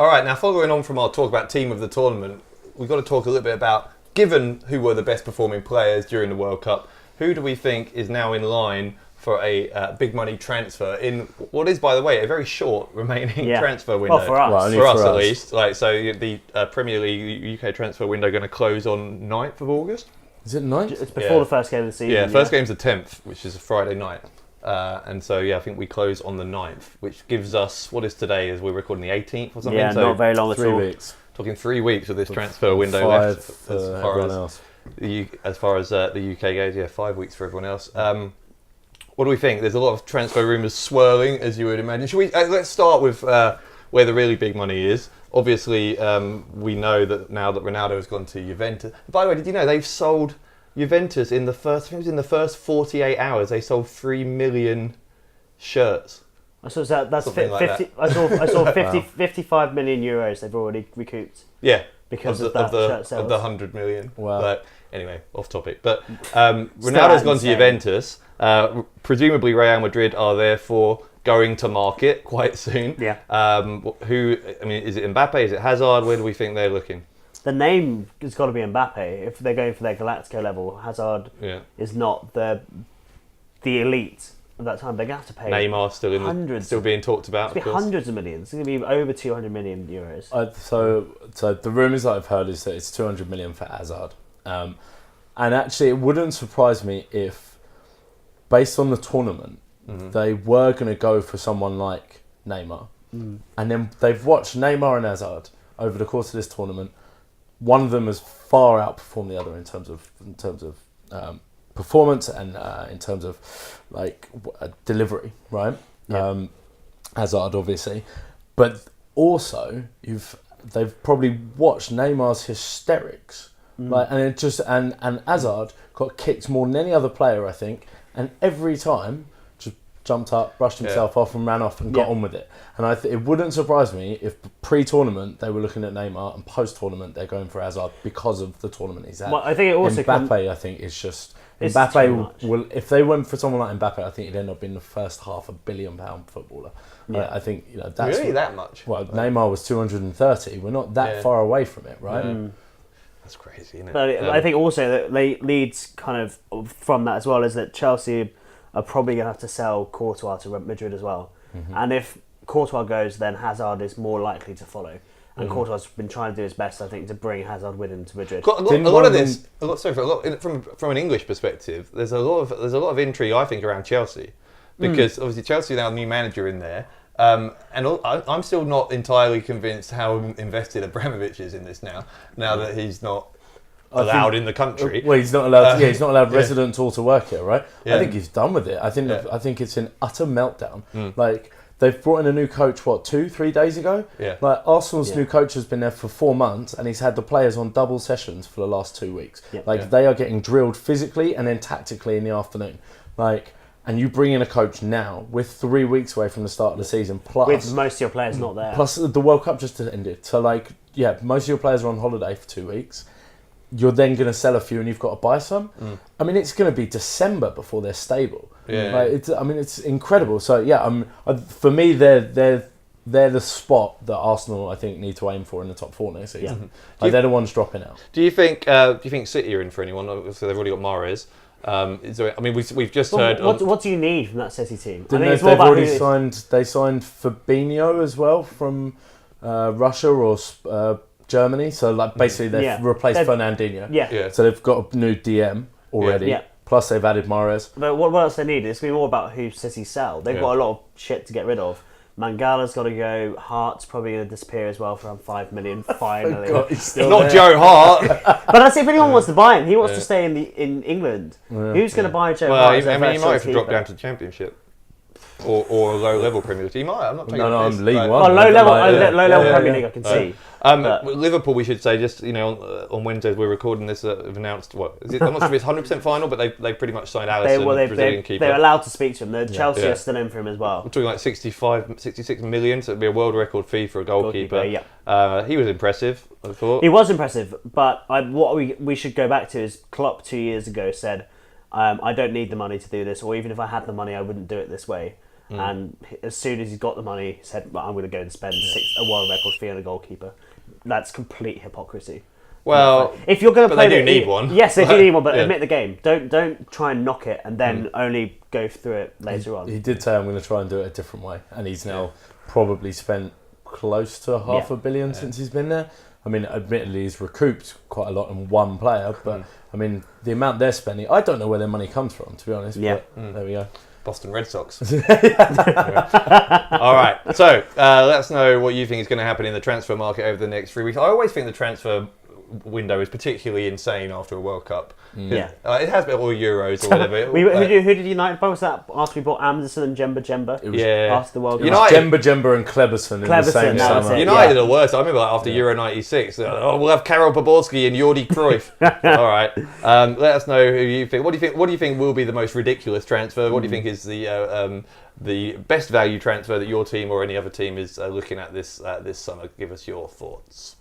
All right, now following on from our talk about team of the tournament, we've got to talk a little bit about, given who were the best performing players during the World Cup, who do we think is now in line for a big money transfer in what is, by the way, a very short remaining transfer window? Well, for us. Well, for us at least. Like, so the Premier League UK transfer window going to close on 9th of August? Is it 9th? It's before the first game of the season. Yeah, first game's the 10th, which is a Friday night. And so, I think we close on the 9th, which gives us, what is today, as we're recording the 18th or something? Yeah, so not very long at all. 3 weeks. Talking 3 weeks of this transfer window left as far as the UK goes. 5 weeks for everyone else. What do we think? There's a lot of transfer rumours swirling, as you would imagine. Should we? Let's start with where the really big money is. Obviously, we know that now that Ronaldo has gone to Juventus. By the way, did you know they've sold Juventus in the first 48 hours? They sold 3 million shirts. So that's 50. Like I saw 55 million euros they've already recouped. Yeah, because of the 100 million. Wow. But anyway, off topic. But Ronaldo's gone to Juventus. Presumably Real Madrid are therefore going to market quite soon. Yeah. Is it Mbappe? Is it Hazard? Where do we think they're looking? The name has got to be Mbappe. If they're going for their Galactico level, Hazard is not the elite of that time. They're going to have to pay Neymar still being talked about. It's going to be hundreds of millions. It's going to be over 200 million euros. So the rumours that I've heard is that it's 200 million for Hazard. And actually, it wouldn't surprise me if, based on the tournament, they were going to go for someone like Neymar. And then they've watched Neymar and Hazard over the course of this tournament. One of them has far outperformed the other in terms of performance and in terms of delivery, right? Yeah. Hazard, obviously, but also they've probably watched Neymar's hysterics, and Hazard got kicked more than any other player, I think, and every time just jumped up, brushed himself off, and ran off and got on with it. And it wouldn't surprise me if pre-tournament they were looking at Neymar, and post-tournament they're going for Hazard because of the tournament he's had. Well, I think it also Mbappe, I think, is just Mbappe will. If they went for someone like Mbappe, I think he'd end up being the first £500 million footballer. Yeah. I think that's really that much. Well, Neymar was 230. We're not that far away from it, right? Yeah. That's crazy, isn't it? But I think also that leads kind of from that as well is that Chelsea are probably going to have to sell Courtois to Madrid as well. And if Courtois goes, then Hazard is more likely to follow. And Courtois has been trying to do his best, I think, to bring Hazard with him to Madrid. From an English perspective, there's a lot of intrigue, I think, around Chelsea, because obviously Chelsea now have a new manager in there, and I'm still not entirely convinced how invested Abramovich is in this now that he's not allowed in the country. Well, he's not allowed. He's not allowed residents all to work here, right? Yeah. I think he's done with it. I think it's an utter meltdown. Like, they've brought in a new coach, 2-3 days ago? Yeah. Like, Arsenal's new coach has been there for 4 months, and he's had the players on double sessions for the last 2 weeks. Yeah. They are getting drilled physically and then tactically in the afternoon. And you bring in a coach now, we're 3 weeks away from the start of the season, plus... With most of your players not there. Plus, the World Cup just ended. So, most of your players are on holiday for 2 weeks. You're then going to sell a few and you've got to buy some. I mean, it's going to be December before they're stable. Yeah. It's incredible. So for me, they're the spot that Arsenal, I think, need to aim for in the top 4 next season. They're the ones dropping out. Do you think City are in for anyone? Obviously, they've already got Mahrez. We've just heard. What do you need from that City team? They've already signed. They signed Fabinho as well from Russia or Germany, so basically they've replaced Fernandinho. Yeah. So they've got a new DM already. Yeah. Plus they've added Mahrez. But what else they need? It's going to be more about who City sell. They've got a lot of shit to get rid of. Mangala's got to go. Hart's probably going to disappear as well for around 5 million. Finally, God, he's still not there. Joe Hart. But that's if anyone wants to buy him. He wants to stay in England. Yeah. Who's going to buy Joe Hart? He might have to drop down to the Championship. Or a low-level Premier League. He might. I'm not taking I'm League One. Well, low-level Premier League, I can see. Liverpool, we should say, just on Wednesdays we're recording this. Have announced I'm not sure if it's 100% final, but they pretty much signed Alisson, Brazilian keeper. They're allowed to speak to him. Chelsea are still in for him as well. We're talking like 66 million, so it'd be a world record fee for a goalkeeper. He was impressive, I thought. He was impressive, but what we should go back to is Klopp 2 years ago said, I don't need the money to do this, or even if I had the money, I wouldn't do it this way. and as soon as he's got the money, he said, well, I'm going to go and spend a world record fee on a goalkeeper. That's complete hypocrisy. Well, if you're going to play, they do need one. Yes, they do need one, but admit the game. Don't try and knock it and then only go through it later on. He did say, I'm going to try and do it a different way, and he's now probably spent close to $500 million since he's been there. I mean, admittedly, he's recouped quite a lot in one player, but I mean, the amount they're spending, I don't know where their money comes from, to be honest. Yeah. But there we go. Boston Red Sox. All right. So let us know what you think is going to happen in the transfer market over the next 3 weeks. I always think the transfer window is particularly insane after a World Cup. Yeah. It has been all Euros or whatever. Who did United buy? Was that after we bought Anderson and Jemba? It was after the World Cup. Jemba and Kleberson in the same summer. United are worse. I remember after Euro 96, we'll have Karol Poborski and Jordi Cruyff. All right. Let us know who you think. What do you think will be the most ridiculous transfer? What do you think is the best value transfer that your team or any other team is looking at this summer? Give us your thoughts.